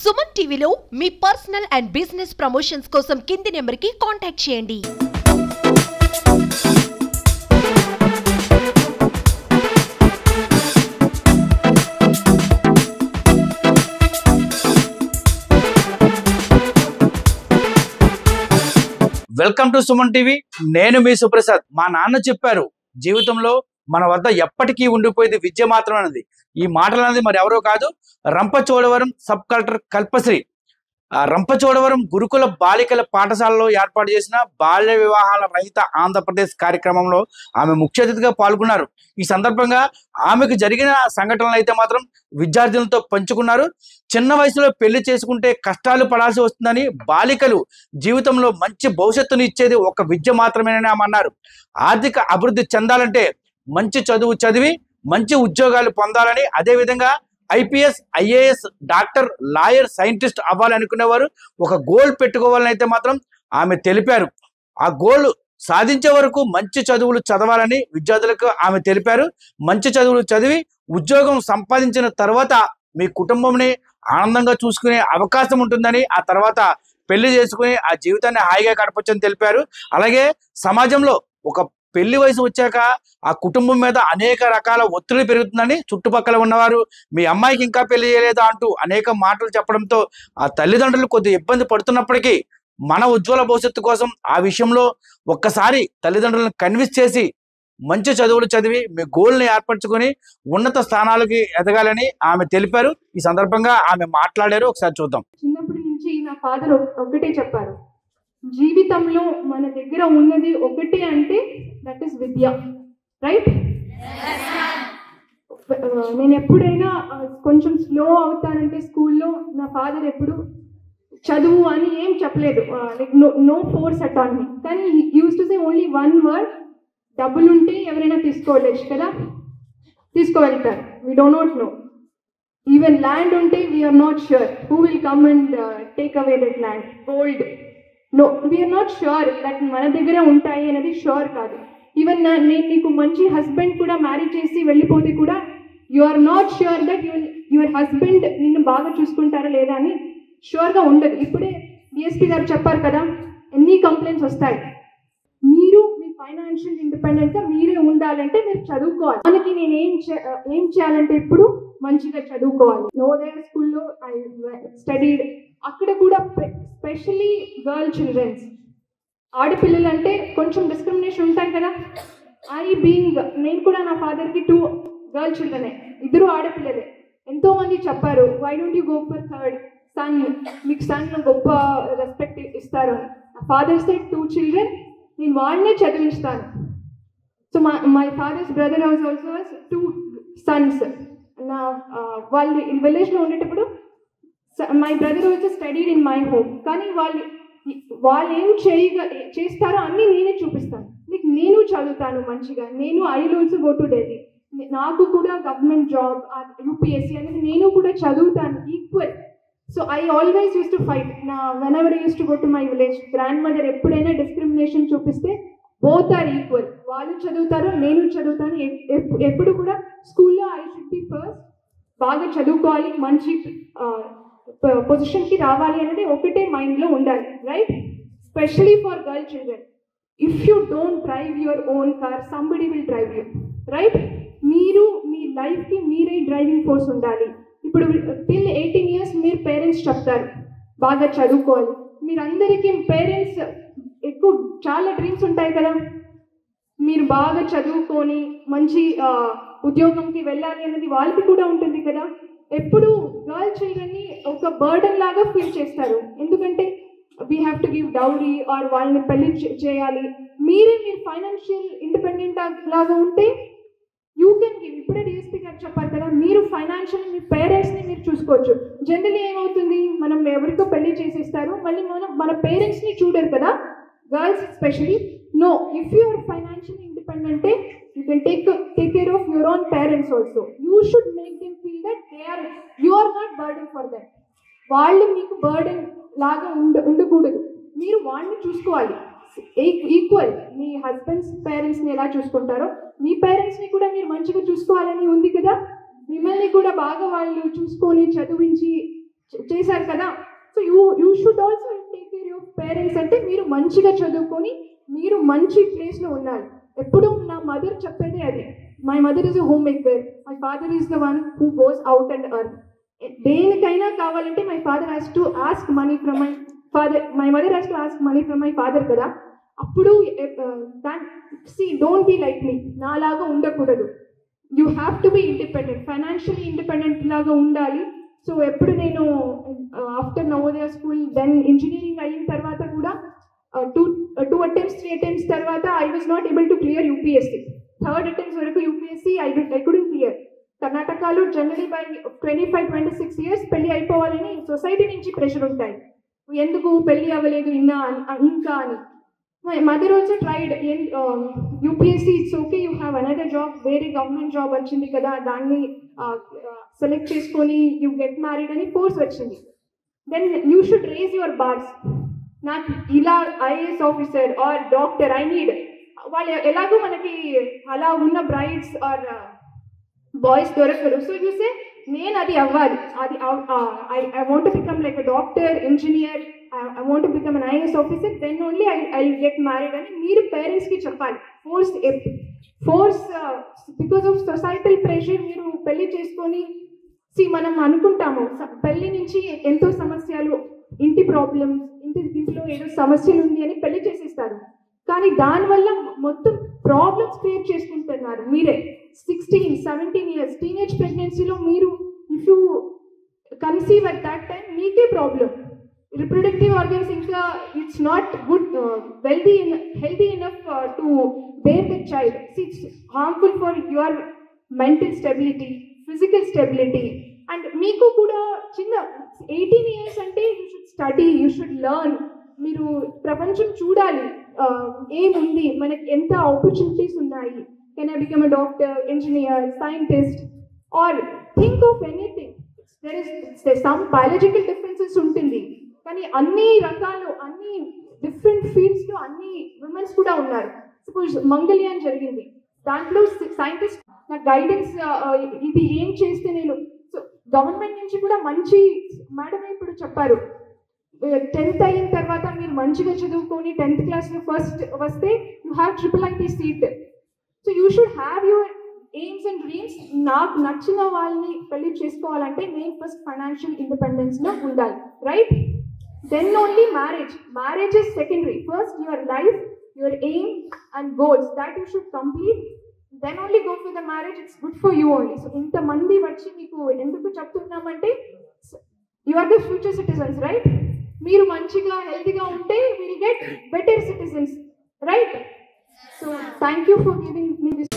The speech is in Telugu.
సుమన్ టీవీలో మీ పర్సనల్ అండ్ బిజినెస్ ప్రమోషన్స్ కోసం కింది నెంబర్కి కాంటాక్ట్ చేయండి. Welcome to Suman TV. నేను మీ సుప్రసాద్. మా నాన్న చెప్పారు, జీవితంలో మన వద్ద ఎప్పటికీ ఉండిపోయేది విద్య మాత్రం అనేది. ఈ మాటలు అనేది మరి ఎవరో కాదు, రంపచోడవరం సబ్ కలెక్టర్ కల్పశ్రీ. రంపచోడవరం గురుకుల బాలికల పాఠశాలలో ఏర్పాటు చేసిన బాల్య వివాహాల రహిత ఆంధ్రప్రదేశ్ కార్యక్రమంలో ఆమె ముఖ్య అతిథిగా పాల్గొన్నారు. ఈ సందర్భంగా ఆమెకు జరిగిన సంఘటనలు అయితే మాత్రం విద్యార్థులతో పంచుకున్నారు. చిన్న వయసులో పెళ్లి చేసుకుంటే కష్టాలు పడాల్సి వస్తుందని, బాలికలు జీవితంలో మంచి భవిష్యత్తును ఇచ్చేది ఒక విద్య మాత్రమేనని ఆమె అన్నారు. ఆర్థిక అభివృద్ధి చెందాలంటే మంచి చదువు చదివి మంచి ఉద్యోగాలు పొందాలని, అదేవిధంగా IPS, IAS, doctor, lawyer, scientist అవ్వాలనుకునేవారు ఒక గోల్ పెట్టుకోవాలని అయితే మాత్రం ఆమె తెలిపారు. ఆ గోల్ సాధించే వరకు మంచి చదువులు చదవాలని విద్యార్థులకు ఆమె తెలిపారు. మంచి చదువులు చదివి ఉద్యోగం సంపాదించిన తర్వాత మీ కుటుంబంని ఆనందంగా చూసుకునే అవకాశం ఉంటుందని, ఆ తర్వాత పెళ్లి చేసుకుని ఆ జీవితాన్ని హాయిగా గడపొచ్చని తెలిపారు. అలాగే సమాజంలో ఒక పెళ్లి వయసు వచ్చాక ఆ కుటుంబం మీద అనేక రకాల ఒత్తిడి పెరుగుతుందని, చుట్టుపక్కల ఉన్నవారు మీ అమ్మాయికి ఇంకా పెళ్లి చేయలేదా అంటూ అనేక మాటలు చెప్పడంతో ఆ తల్లిదండ్రులు కొద్ది ఇబ్బంది పడుతున్నప్పటికీ మన ఉజ్వల భవిష్యత్తు కోసం ఆ విషయంలో ఒక్కసారి తల్లిదండ్రులను కన్విన్స్ చేసి మంచి చదువులు చదివి మీ గోల్ని ఏర్పరచుకొని ఉన్నత స్థానాలకి ఎదగాలని ఆమె తెలిపారు. ఈ సందర్భంగా ఆమె మాట్లాడారు, ఒకసారి చూద్దాం. చిన్నప్పటి నుంచి నా ఫాదర్ ఒకటే చెప్పారు, జీవితంలో మన దగ్గర ఉన్నది ఒకటి అంటే దట్ ఈస్ విద్య, రైట్? నేను ఎప్పుడైనా కొంచెం స్లో అవుతానంటే స్కూల్లో నా ఫాదర్ ఎప్పుడు చదువు అని ఏం చెప్పలేదు, like no force at on me. కానీ use to say only one word, డబ్బులు ఉంటే ఎవరైనా తీసుకోవచ్చు కదా, తీసుకువెళ్తారు. We don't not know. Even land ఉంటే we are not sure who will come and take away that land. Gold, no, we are not sure that మన దగ్గర ఉంటాయి అనేది ష్యూర్ కాదు. ఈవెన్ నేను నీకు మంచి హస్బెండ్ కూడా మ్యారేజ్ చేసి వెళ్ళిపోతే కూడా you are not sure that your husband నిన్ను బాగా చూసుకుంటారా లేదా అని ష్యూర్గా ఉండదు. ఇప్పుడే డిఎస్పీ గారు చెప్పారు కదా, ఎన్ని కంప్లైంట్స్ వస్తాయి. మీరు మీ ఫైనాన్షియల్ ఇండిపెండెంట్గా మీరే ఉండాలంటే మీరు చదువుకోవాలి. మనకి నేను ఏం చేయాలంటే ఇప్పుడు మంచిగా చదువుకోవాలి. నవోదయ స్కూల్లో ఐ స్టడీడ్. అక్కడ కూడా స్పెషలీ గర్ల్ చిల్డ్రన్స్, ఆడపిల్లలు అంటే కొంచెం డిస్క్రిమినేషన్ ఉంటాయి కదా. నేను కూడా నా ఫాదర్కి 2 గర్ల్ చిల్డ్రనే, 2 ఆడపిల్లలే. ఎంతోమంది చెప్పారు, why don't you go for third son, మీకు సన్ గొప్ప రెస్పెక్ట్ ఇస్తారు అని. నా ఫాదర్ సెడ్ 2 చిల్డ్రన్, నేను వాళ్ళనే చదివిస్తాను. So my father's brother house also 2 sons. నా వాళ్ళు విలేజ్లో ఉండేటప్పుడు my brother also studied in my home. కానీ వాళ్ళు ఏం చేస్తారో అన్నీ నేనే చూపిస్తాను. లైక్ నేను చదువుతాను మంచిగా, I will also go to Delhi, నాకు కూడా గవర్నమెంట్ జాబ్, యూపీఎస్సీ అనేది నేను కూడా చదువుతాను equal. So I always use to fight. When ever use to go to my village, grand mother ఎప్పుడైనా డిస్క్రిమినేషన్ చూపిస్తే బోత్ ఆర్ ఈక్వల్. వాళ్ళు చదువుతారు, నేను చదువుతాను. ఎప్పుడు కూడా స్కూల్లో ఐ షుడ్ బి ఫస్ట్, బాగా చదువుకోవాలి, మంచి పొజిషన్కి రావాలి అనేది ఒకటే మైండ్లో ఉండాలి, right? Specially for girl children. If you don't drive your own car, somebody will drive you, right? మీరు మీ లైఫ్కి మీరే డ్రైవింగ్ ఫోర్స్ ఉండాలి. ఇప్పుడు టిల్ 18 years మీరు పేరెంట్స్ చెప్తారు బాగా చదువుకోవాలి. మీరందరికీ పేరెంట్స్ ఎక్కువ చాలా డ్రీమ్స్ ఉంటాయి కదా, మీరు బాగా చదువుకొని మంచి ఉద్యోగంకి వెళ్ళాలి అనేది వాళ్ళకి కూడా ఉంటుంది కదా. ఎప్పుడు గర్ల్ చిల్డ్రన్ని ఒక బర్డన్ లాగా ఫీల్ చేస్తారు, ఎందుకంటే we have to give dowry or వాళ్ళని పెళ్లి చేయాలి. మీరు ఫైనాన్షియల్ ఇండిపెండెంట్ లాగా ఉంటే యూ కెన్ గివ్. ఇప్పుడే డిఎస్పీ గారు చెప్పారు కదా, మీరు ఫైనాన్షియల్ మీ పేరెంట్స్ని మీరు చూసుకోవచ్చు. జనరల్లీ ఏమవుతుంది, మనం ఎవరితో పెళ్లి చేసేస్తారు, మళ్ళీ మన పేరెంట్స్ని చూడరు కదా, girls specially. No, if you are financial independent, you can take care of your own parents also. You should make them feel that you are not burden for them. వాళ్ళు మీకు బర్డెన్ లాగా ఉండకూడదు, మీరు వాళ్ళని చూసుకోవాలి ఈక్వల్. మీ హస్బెండ్స్ పేరెంట్స్ని ఎలా చూసుకుంటారో మీ పేరెంట్స్ని కూడా మీరు మంచిగా చూసుకోవాలని ఉంది కదా. మిమ్మల్ని కూడా బాగా వాళ్ళు చూసుకొని చదివించి చేశారు కదా. So you should also take care your parents. అంటే మీరు మంచిగా చదువుకొని మీరు మంచి ప్లేస్లో ఉండాలి. ఎప్పుడు నా మదర్ చెప్పేది అది. My mother is a homemaker, my father is the one who goes out and earn. దేనికైనా కావాలంటే my father has to ask money from my mother has to ask money from my father కదా. అప్పుడు డోంట్ బీ లైక్ మీ, నాలాగా ఉండకూడదు. You have to be independent, financially independent లాగా ఉండాలి. సో ఎప్పుడు నేను after Navodaya school then engineering అయిన తర్వాత కూడా 2 attempts 3 attempts తర్వాత I was not able to clear UPSC. 3rd attempt వరకు యూపీఎస్సీ ఐ కుడెంట్ క్లియర్. కర్ణాటకలో జనరలీ బై 25-26 years పెళ్లి అయిపోవాలని సొసైటీ నుంచి ప్రెషర్ ఉంటాయి. ఎందుకు పెళ్లి అవ్వలేదు ఇంకా అని. My mother also tried UPSC, it's okay, you have another job, వేరే గవర్నమెంట్ జాబ్ వచ్చింది కదా దాన్ని సెలెక్ట్ చేసుకొని యూ గెట్ మ్యారీడ్ అని ఫోర్స్ వచ్చింది. Then you should raise your bars. నాకు ఇలా IAS officer or doctor I need. వాళ్ళు ఎలాగో మనకి అలా ఉన్న బ్రైడ్స్ ఆర్ బాయ్స్ దొరకరు. సో చూసే నేను అది అవ్వాలి, అది I want to become like a doctor, engineer, I want to become an IAS officer, then only I get married అని మీరు పేరెంట్స్కి చెప్పాలి. Force because of societal pressure మీరు పెళ్లి చేసుకొని మనం అనుకుంటాము పెళ్లి నుంచి ఎంతో సమస్యలు, ఇంటి ప్రాబ్లమ్స్, ఇంట్లో ఏదో సమస్యలు ఉంది అని పెళ్లి చేసేస్తారు. కానీ దానివల్ల మొత్తం ప్రాబ్లమ్స్ క్రియేట్ చేసుకుంటున్నారు మీరే. 16-17 years టీనేజ్ ప్రెగ్నెన్సీలో మీరు if you conceive at that time మీకే ప్రాబ్లం. రిప్రొడక్టివ్ ఆర్గన్స్ ఇంకా it's not good healthy enough to bear the child. It's harmful for your mental stability, physical stability. And మీకు కూడా చిన్న 18 years అంటే you should study, you should learn. మీరు ప్రపంచం చూడాలి, ఏముంది మనకి, ఎంత ఆపర్చునిటీస్ ఉన్నాయి. Can I become a doctor, engineer, scientist or think of anything. There some biological differences ఉంటుంది, కానీ అన్ని రకాలు, అన్ని డిఫరెంట్ ఫీల్డ్స్లో అన్ని విమెన్స్ కూడా ఉన్నారు. సపోజ్ మంగళయాన్ జరిగింది, దాంట్లో సైంటిస్ట్ నాకు గైడెన్స్, ఇది ఏం చేస్తే నేను. సో గవర్నమెంట్ నుంచి కూడా మంచి మేడం ఇప్పుడు చెప్పారు, 10th అయిన తర్వాత మీరు మంచిగా చదువుకొని 10th క్లాస్లో ఫస్ట్ వస్తే you have IIIT seat. So you should have your aims and dreams. నాకు నచ్చిన వాళ్ళని పెళ్లి చేసుకోవాలంటే నేను ఫస్ట్ ఫైనాన్షియల్ ఇండిపెండెన్స్లో ఉండాలి, right? Then only marriage is secondary. First your life, your aim and goals that you should complete, then only go for the marriage. It's good for you only. So ఇంతమంది వచ్చి మీకు ఎందుకు చెప్తున్నామంటే you are the future citizens, right? మీరు మంచిగా హెల్తీగా ఉంటే will get better citizens, right? So thank you for giving me this.